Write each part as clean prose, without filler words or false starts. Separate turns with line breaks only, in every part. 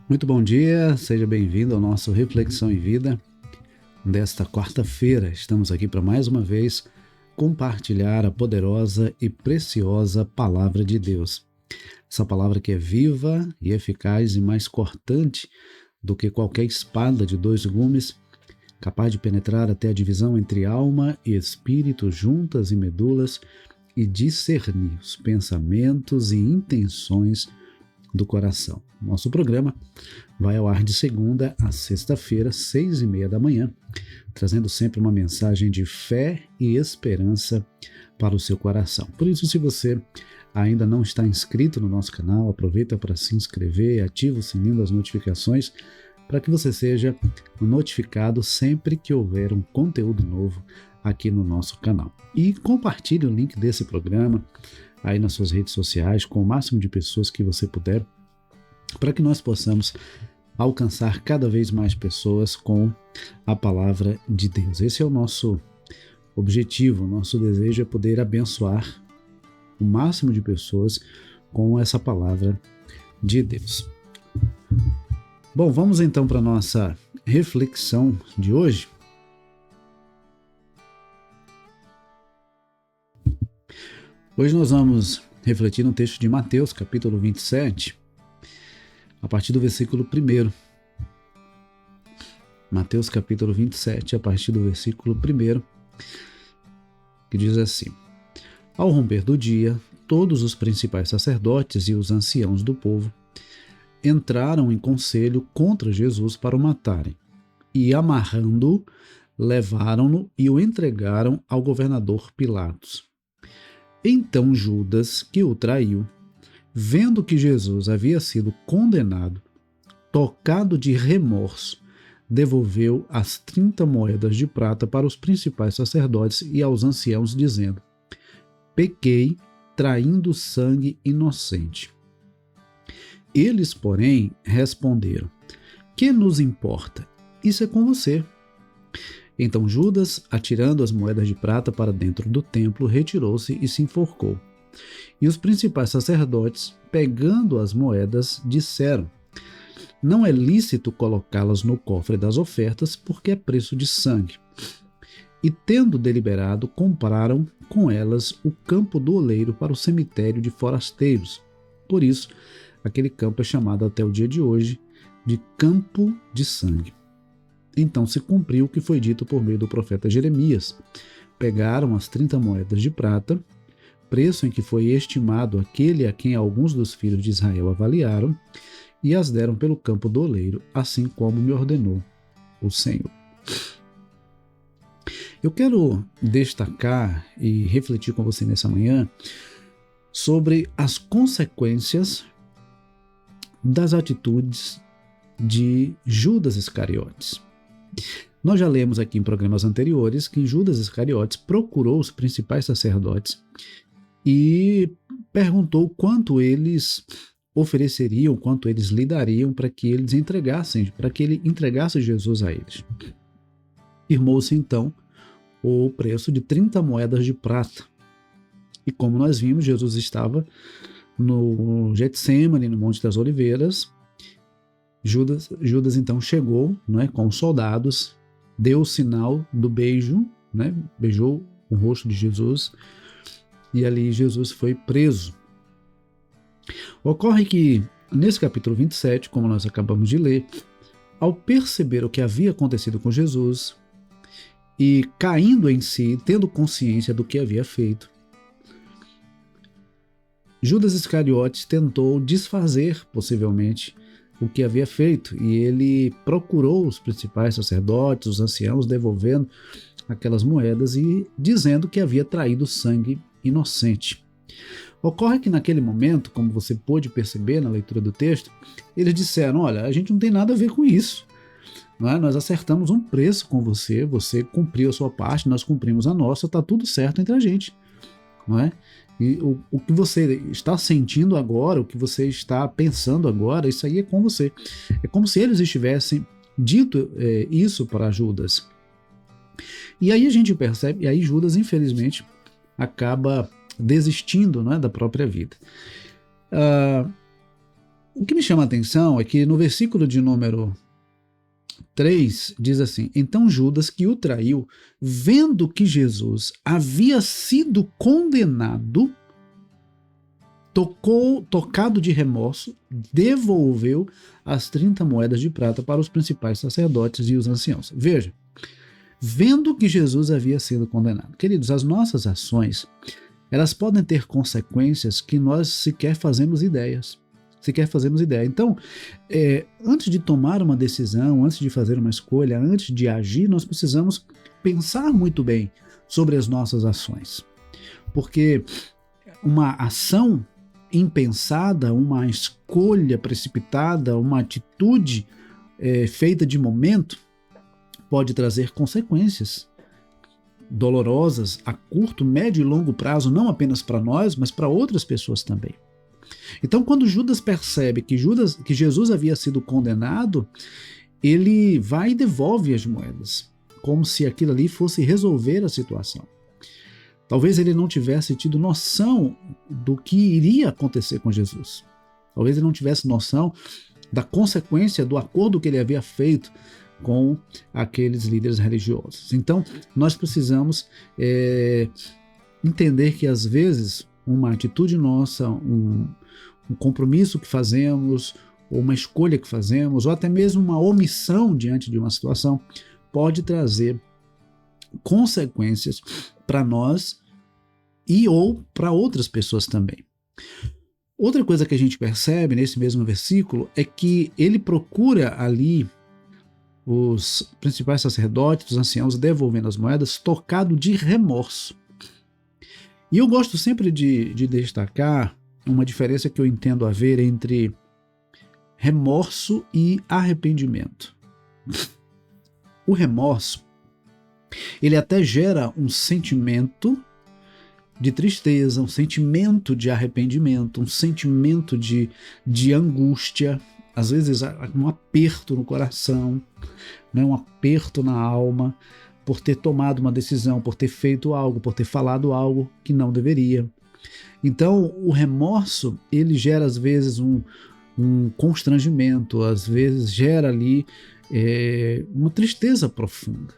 Muito bom dia, seja bem-vindo ao nosso Reflexão em Vida desta quarta-feira. Estamos aqui para mais uma vez compartilhar a poderosa e preciosa Palavra de Deus. Essa palavra que é viva e eficaz e mais cortante do que qualquer espada de dois gumes, capaz de penetrar até a divisão entre alma e espírito, juntas e medulas, e discernir os pensamentos e intenções do coração. Nosso programa vai ao ar de segunda a sexta-feira, 6:30 da manhã, trazendo sempre uma mensagem de fé e esperança para o seu coração. Por isso, se você ainda não está inscrito no nosso canal, aproveita para se inscrever e ativa o sininho das notificações para que você seja notificado sempre que houver um conteúdo novo aqui no nosso canal. E compartilhe o link desse programa aí nas suas redes sociais com o máximo de pessoas que você puder, para que nós possamos alcançar cada vez mais pessoas com a palavra de Deus. Esse é o nosso objetivo, o nosso desejo é poder abençoar o máximo de pessoas com essa palavra de Deus. Bom, vamos então para a nossa reflexão de hoje. Hoje nós vamos refletir no texto de Mateus, capítulo 27, a partir do versículo 1. Mateus, capítulo 27, a partir do versículo 1, que diz assim: Ao romper do dia, todos os principais sacerdotes e os anciãos do povo entraram em conselho contra Jesus para o matarem, e amarrando-o, levaram-no e o entregaram ao governador Pilatos. Então Judas, que o traiu, vendo que Jesus havia sido condenado, tocado de remorso, devolveu as 30 moedas de prata para os principais sacerdotes e aos anciãos, dizendo: Pequei, traindo sangue inocente. Eles, porém, responderam: Que nos importa? Isso é com você. Então Judas, atirando as moedas de prata para dentro do templo, retirou-se e se enforcou. E os principais sacerdotes, pegando as moedas, disseram: Não é lícito colocá-las no cofre das ofertas, porque é preço de sangue. E, tendo deliberado, compraram com elas o campo do oleiro para o cemitério de forasteiros. Por isso, aquele campo é chamado até o dia de hoje de Campo de Sangue. Então se cumpriu o que foi dito por meio do profeta Jeremias. Pegaram as 30 moedas de prata, preço em que foi estimado aquele a quem alguns dos filhos de Israel avaliaram, e as deram pelo campo do oleiro, assim como me ordenou o Senhor. Eu quero destacar e refletir com você nessa manhã sobre as consequências das atitudes de Judas Iscariotes. Nós já lemos aqui em programas anteriores que Judas Iscariotes procurou os principais sacerdotes e perguntou quanto eles ofereceriam, quanto eles lhe dariam para que eles entregassem, para que ele entregasse Jesus a eles. Firmou-se então o preço de 30 moedas de prata. E como nós vimos, Jesus estava no Getsêmani, no Monte das Oliveiras. Judas então chegou, com os soldados, deu o sinal do beijo, beijou o rosto de Jesus, e ali Jesus foi preso. Ocorre que, nesse capítulo 27, como nós acabamos de ler, ao perceber o que havia acontecido com Jesus, e caindo em si, tendo consciência do que havia feito, Judas Iscariotes tentou desfazer, possivelmente, o que havia feito, e ele procurou os principais sacerdotes, os anciãos, devolvendo aquelas moedas e dizendo que havia traído sangue inocente. Ocorre que naquele momento, como você pôde perceber na leitura do texto, eles disseram: olha, a gente não tem nada a ver com isso. Nós acertamos um preço com você, você cumpriu a sua parte, nós cumprimos a nossa, está tudo certo entre a gente. Não é? E o que você está sentindo agora, o que você está pensando agora, isso aí é com você. É como se eles estivessem dito isso para Judas. E aí a gente percebe, e aí Judas, infelizmente, acaba desistindo, da própria vida. O que me chama a atenção é que no versículo de número 3 diz assim: então Judas, que o traiu, vendo que Jesus havia sido condenado, tocado de remorso, devolveu as 30 moedas de prata para os principais sacerdotes e os anciãos. Veja, vendo que Jesus havia sido condenado. Queridos, as nossas ações, elas podem ter consequências que nós sequer fazemos ideias. Então, antes de tomar uma decisão, antes de fazer uma escolha, antes de agir, nós precisamos pensar muito bem sobre as nossas ações. Porque uma ação impensada, uma escolha precipitada, uma atitude feita de momento, pode trazer consequências dolorosas a curto, médio e longo prazo, não apenas para nós, mas para outras pessoas também. Então, quando Judas percebe que Jesus havia sido condenado, ele vai e devolve as moedas, como se aquilo ali fosse resolver a situação. Talvez ele não tivesse tido noção do que iria acontecer com Jesus. Talvez ele não tivesse noção da consequência do acordo que ele havia feito com aqueles líderes religiosos. Então, nós precisamos entender que, às vezes, uma atitude nossa, um compromisso que fazemos, ou uma escolha que fazemos, ou até mesmo uma omissão diante de uma situação, pode trazer consequências para nós e ou para outras pessoas também. Outra coisa que a gente percebe nesse mesmo versículo é que ele procura ali os principais sacerdotes, os anciãos, devolvendo as moedas, tocado de remorso. E eu gosto sempre de destacar uma diferença que eu entendo haver entre remorso e arrependimento. O remorso, ele até gera um sentimento de tristeza, um sentimento de arrependimento, um sentimento de angústia, às vezes um aperto no coração, né, um aperto na alma, por ter tomado uma decisão, por ter feito algo, por ter falado algo que não deveria. Então, o remorso, ele gera às vezes um constrangimento, às vezes gera ali uma tristeza profunda.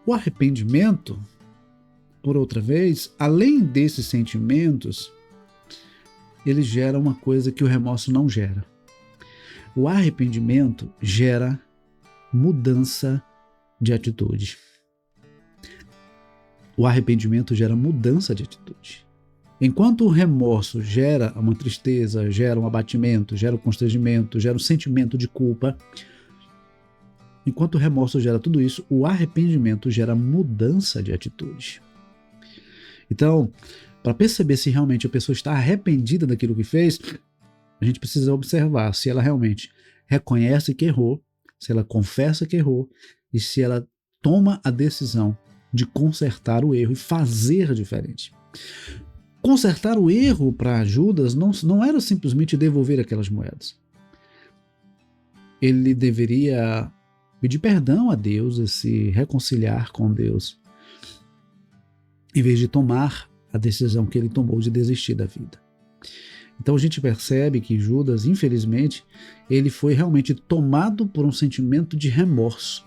O arrependimento, por outra vez, além desses sentimentos, ele gera uma coisa que o remorso não gera. O arrependimento gera mudança de atitude. O arrependimento gera mudança de atitude. Enquanto o remorso gera uma tristeza, gera um abatimento, gera um constrangimento, gera um sentimento de culpa, enquanto o remorso gera tudo isso, o arrependimento gera mudança de atitude. Então, para perceber se realmente a pessoa está arrependida daquilo que fez, a gente precisa observar se ela realmente reconhece que errou, se ela confessa que errou e se ela toma a decisão de consertar o erro e fazer diferente. Consertar o erro para Judas não era simplesmente devolver aquelas moedas. Ele deveria pedir perdão a Deus e se reconciliar com Deus, em vez de tomar a decisão que ele tomou de desistir da vida. Então a gente percebe que Judas, infelizmente, ele foi realmente tomado por um sentimento de remorso,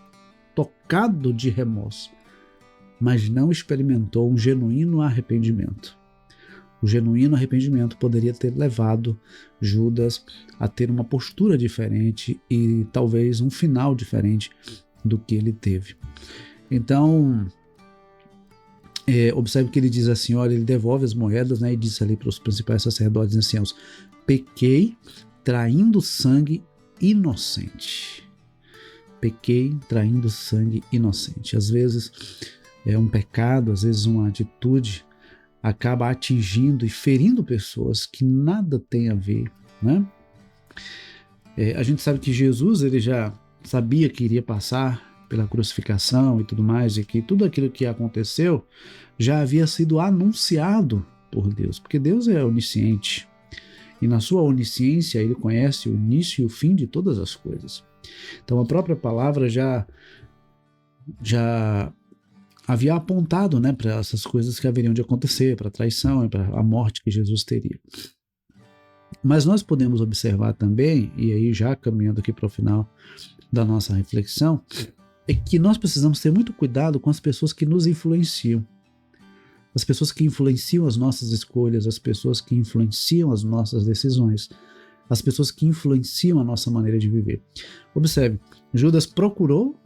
tocado de remorso, mas não experimentou um genuíno arrependimento. O genuíno arrependimento poderia ter levado Judas a ter uma postura diferente e talvez um final diferente do que ele teve. Então, observe que ele diz assim, olha, ele devolve as moedas, né, e diz ali para os principais sacerdotes e anciãos: pequei traindo sangue inocente. Pequei traindo sangue inocente. Às vezes é um pecado, às vezes uma atitude acaba atingindo e ferindo pessoas que nada tem a ver, né? A gente sabe que Jesus, ele já sabia que iria passar pela crucificação e tudo mais, e que tudo aquilo que aconteceu já havia sido anunciado por Deus, porque Deus é onisciente, e na sua onisciência ele conhece o início e o fim de todas as coisas. Então a própria palavra já havia apontado, né, para essas coisas que haveriam de acontecer, para a traição e para a morte que Jesus teria. Mas nós podemos observar também, e aí já caminhando aqui para o final da nossa reflexão, é que nós precisamos ter muito cuidado com as pessoas que nos influenciam. As pessoas que influenciam as nossas escolhas, as pessoas que influenciam as nossas decisões, as pessoas que influenciam a nossa maneira de viver. Observe, Judas procurou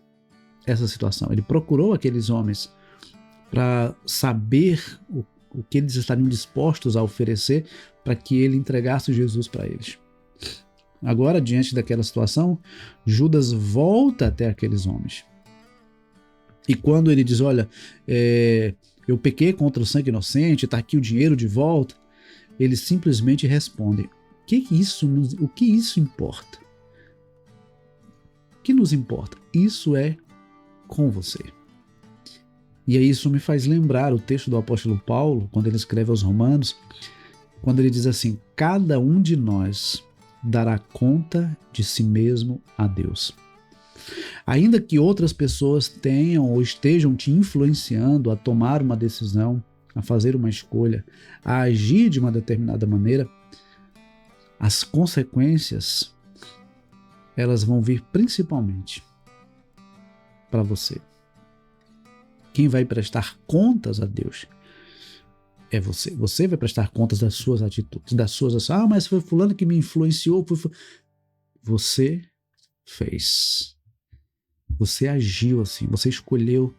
essa situação, ele procurou aqueles homens para saber o que eles estariam dispostos a oferecer para que ele entregasse Jesus para eles. Agora, diante daquela situação, Judas volta até aqueles homens. E quando ele diz, olha, eu pequei contra o sangue inocente, está aqui o dinheiro de volta, eles simplesmente respondem, o que isso importa? O que nos importa? Isso é com você. E aí isso me faz lembrar o texto do apóstolo Paulo, quando ele escreve aos Romanos, quando ele diz assim, cada um de nós dará conta de si mesmo a Deus. Ainda que outras pessoas tenham ou estejam te influenciando a tomar uma decisão, a fazer uma escolha, a agir de uma determinada maneira, as consequências, elas vão vir principalmente para você. Quem vai prestar contas a Deus é você. Você vai prestar contas das suas atitudes, das suas ações. Mas foi fulano que me influenciou. Você fez. Você agiu assim. Você escolheu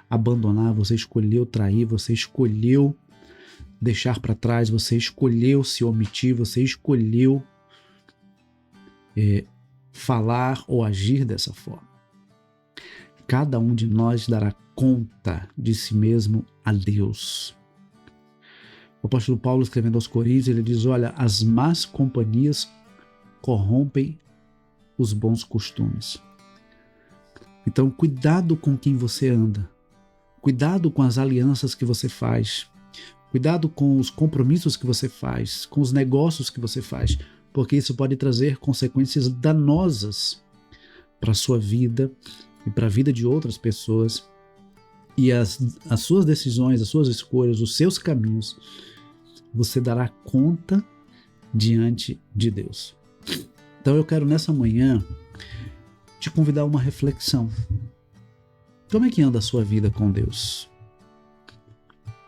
abandonar, você escolheu trair, você escolheu deixar para trás, você escolheu se omitir, você escolheu falar ou agir dessa forma. Cada um de nós dará conta de si mesmo a Deus. O apóstolo Paulo, escrevendo aos Coríntios, ele diz, olha, as más companhias corrompem os bons costumes. Então, cuidado com quem você anda. Cuidado com as alianças que você faz. Cuidado com os compromissos que você faz, com os negócios que você faz, porque isso pode trazer consequências danosas para a sua vida e para a vida de outras pessoas. E as suas decisões, as suas escolhas, os seus caminhos, você dará conta diante de Deus. Então eu quero nessa manhã te convidar a uma reflexão. Como é que anda a sua vida com Deus?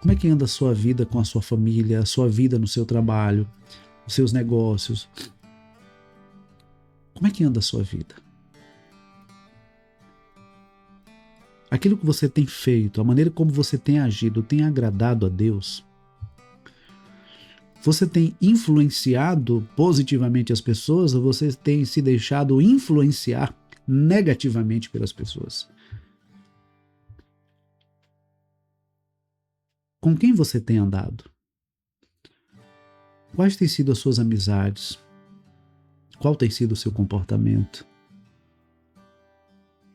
Como é que anda a sua vida com a sua família, a sua vida no seu trabalho, os seus negócios? Como é que anda a sua vida? Aquilo que você tem feito, a maneira como você tem agido, tem agradado a Deus? Você tem influenciado positivamente as pessoas ou você tem se deixado influenciar negativamente pelas pessoas? Com quem você tem andado? Quais têm sido as suas amizades? Qual tem sido o seu comportamento?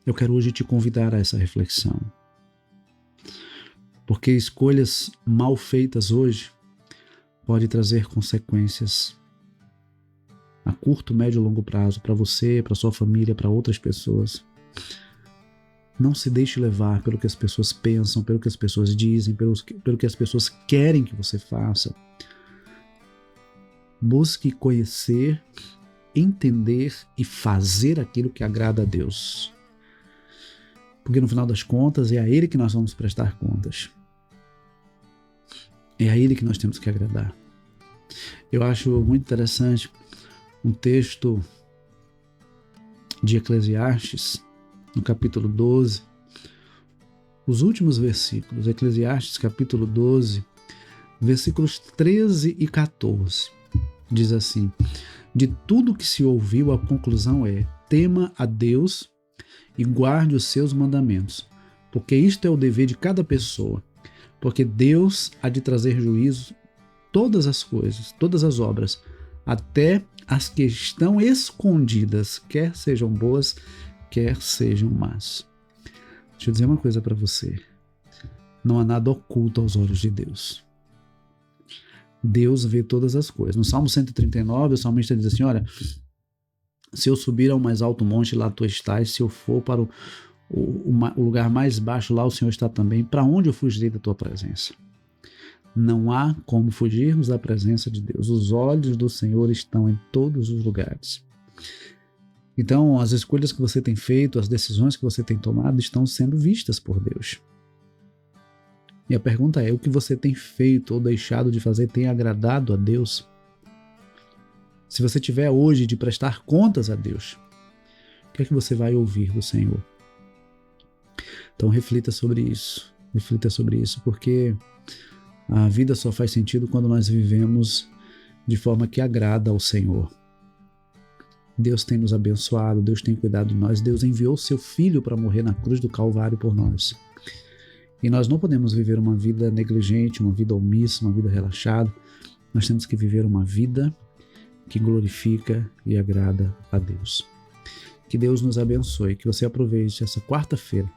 Eu quero hoje te convidar a essa reflexão. Porque escolhas mal feitas hoje podem trazer consequências a curto, médio e longo prazo para você, para sua família, para outras pessoas. Não se deixe levar pelo que as pessoas pensam, pelo que as pessoas dizem, pelo que as pessoas querem que você faça. Busque conhecer, entender e fazer aquilo que agrada a Deus. Porque no final das contas é a Ele que nós vamos prestar contas. É a Ele que nós temos que agradar. Eu acho muito interessante um texto de Eclesiastes, no capítulo 12, os últimos versículos, Eclesiastes capítulo 12, versículos 13 e 14, diz assim, de tudo que se ouviu a conclusão é, tema a Deus e guarde os seus mandamentos, porque isto é o dever de cada pessoa, porque Deus há de trazer juízo todas as coisas, todas as obras, até as que estão escondidas, quer sejam boas, quer sejam más. Deixa eu dizer uma coisa para você. Não há nada oculto aos olhos de Deus. Deus vê todas as coisas. No Salmo 139, o salmista diz assim, olha, se eu subir ao mais alto monte, lá tu estás, se eu for para o lugar mais baixo, lá o Senhor está também. Para onde eu fugirei da tua presença? Não há como fugirmos da presença de Deus. Os olhos do Senhor estão em todos os lugares. Então, as escolhas que você tem feito, as decisões que você tem tomado estão sendo vistas por Deus. E a pergunta é, o que você tem feito ou deixado de fazer tem agradado a Deus? Se você tiver hoje de prestar contas a Deus, o que é que você vai ouvir do Senhor? Então reflita sobre isso. Reflita sobre isso, porque a vida só faz sentido quando nós vivemos de forma que agrada ao Senhor. Deus tem nos abençoado, Deus tem cuidado de nós, Deus enviou seu Filho para morrer na cruz do Calvário por nós. E nós não podemos viver uma vida negligente, uma vida omissa, uma vida relaxada. Nós temos que viver uma vida que glorifica e agrada a Deus. Que Deus nos abençoe, que você aproveite essa quarta-feira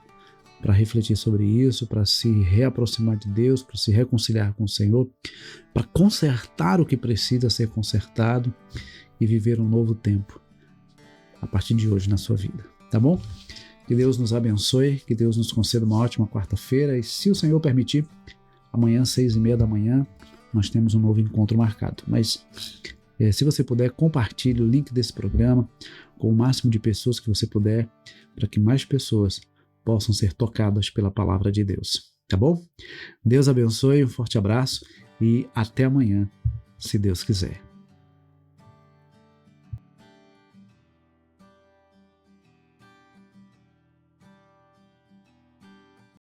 para refletir sobre isso, para se reaproximar de Deus, para se reconciliar com o Senhor, para consertar o que precisa ser consertado e viver um novo tempo a partir de hoje na sua vida, tá bom? Que Deus nos abençoe, que Deus nos conceda uma ótima quarta-feira e, se o Senhor permitir, amanhã, 6h30 da manhã, nós temos um novo encontro marcado. Mas, se você puder, compartilhe o link desse programa com o máximo de pessoas que você puder, para que mais pessoas possam ser tocadas pela palavra de Deus, tá bom? Deus abençoe, um forte abraço e até amanhã, se Deus quiser.